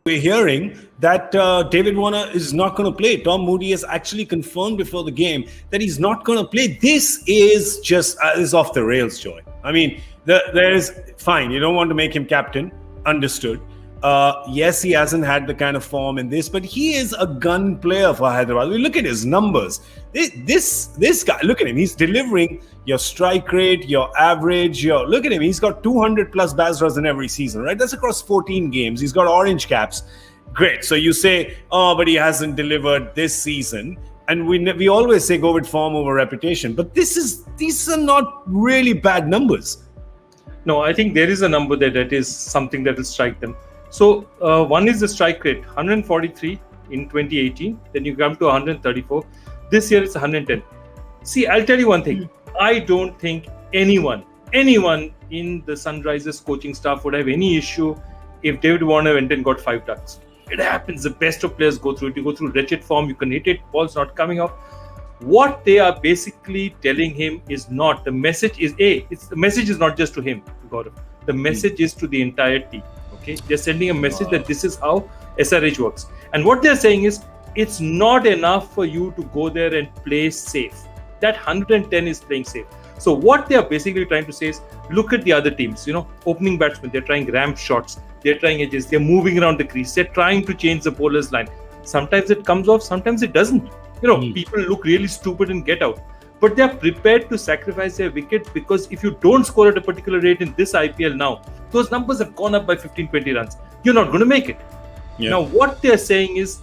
we're hearing that David Warner is not going to play. Tom Moody has actually confirmed before the game that he's not going to play. This is just is off the rails, Joy. I mean, there is fine. You don't want to make him captain. Understood. Yes, he hasn't had the kind of form in this, but he is a gun player for Hyderabad. We look at his numbers. This guy, look at him. He's delivering your strike rate, your average. Look at him. He's got 200 plus Basras in every season, right? That's across 14 games. He's got orange caps. Great. So you say, oh, but he hasn't delivered this season. And we always say go with form over reputation. But these are not really bad numbers. No, I think there is a number that is something that will strike them. So one is the strike rate, 143 in 2018. Then you come to 134. This year it's 110. See, I'll tell you one thing. I don't think anyone in the Sunrisers coaching staff would have any issue if David Warner went and got 5 ducks. It happens. The best of players go through it. You go through wretched form. You can hit it. Ball's not coming off. What they are basically telling him is not. The message is the message is not just to him, Gaurav. The message is to the entire team. Okay, they're sending a message that this is how SRH works. And what they're saying is, it's not enough for you to go there and play safe. That 110 is playing safe. So what they are basically trying to say is, look at the other teams, opening batsmen, they're trying ramp shots, they're trying edges, they're moving around the crease, they're trying to change the bowler's line. Sometimes it comes off, sometimes it doesn't. People look really stupid and get out. But they're prepared to sacrifice their wicket, because if you don't score at a particular rate in this IPL now, those numbers have gone up by 15-20 runs. You're not going to make it. Yeah. Now, what they're saying is,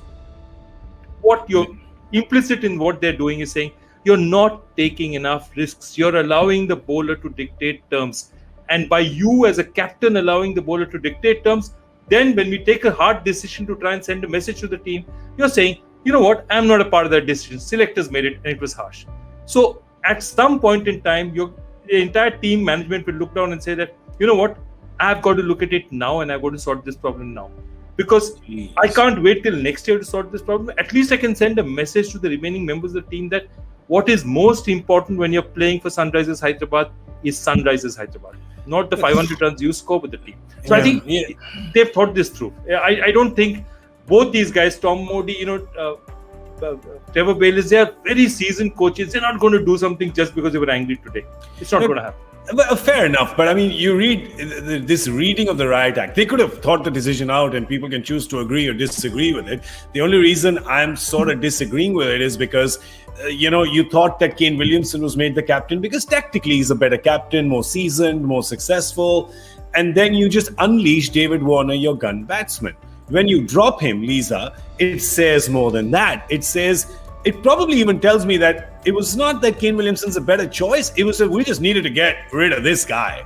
what you're implicit in what they're doing is saying, you're not taking enough risks. You're allowing the bowler to dictate terms. And by you as a captain allowing the bowler to dictate terms, then when we take a hard decision to try and send a message to the team, you're saying, you know what, I'm not a part of that decision. Selectors made it and it was harsh. So at some point in time, the entire team management will look down and say that, you know what, I've got to look at it now and I've got to sort this problem now. Because I can't wait till next year to sort this problem. At least I can send a message to the remaining members of the team that what is most important when you're playing for Sunrisers Hyderabad is Sunrisers Hyderabad, not the 500 runs you score with the team. So I think they've thought this through. I don't think both these guys, Tom Moody, Trevor Bayliss, they are very seasoned coaches. They're not going to do something just because they were angry today. It's not going to happen. Fair enough, but I mean, you read this reading of the Riot Act. They could have thought the decision out, and people can choose to agree or disagree with it. The only reason I'm sort of disagreeing with it is because, you thought that Kane Williamson was made the captain because tactically he's a better captain, more seasoned, more successful, and then you just unleash David Warner, your gun batsman. When you drop him, Lisa, it says more than that. It probably even tells me that it was not that Kane Williamson's a better choice. It was that we just needed to get rid of this guy.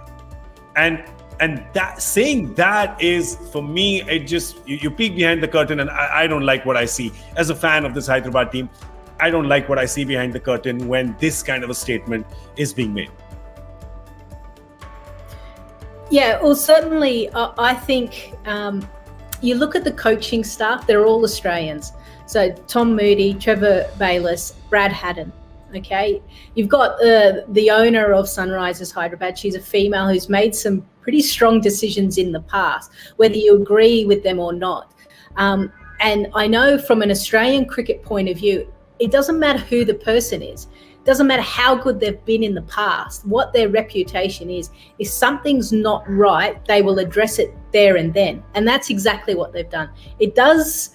And that saying that is, for me, it just, you peek behind the curtain, and I don't like what I see. As a fan of this Hyderabad team, I don't like what I see behind the curtain when this kind of a statement is being made. Yeah, well, certainly, I think you look at the coaching staff, they're all Australians. So Tom Moody, Trevor Bayliss, Brad Haddon. Okay, you've got the owner of Sunrisers Hyderabad. She's a female who's made some pretty strong decisions in the past, whether you agree with them or not. And I know from an Australian cricket point of view, it doesn't matter who the person is. It doesn't matter how good they've been in the past. What their reputation is. If something's not right, they will address it there and then. And that's exactly what they've done. It does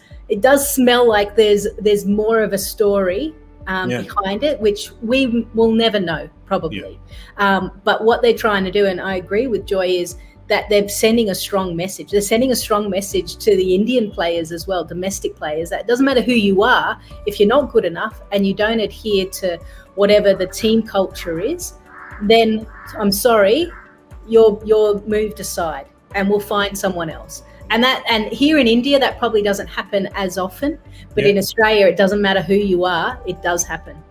smell like there's more of a story behind it, which we will never know, probably. Yeah. But what they're trying to do, and I agree with Joy, is that they're sending a strong message. They're sending a strong message to the Indian players as well, domestic players. That doesn't matter who you are, if you're not good enough and you don't adhere to whatever the team culture is, then I'm sorry, you're moved aside and we'll find someone else. And here in India, that probably doesn't happen as often, but in Australia, it doesn't matter who you are, it does happen.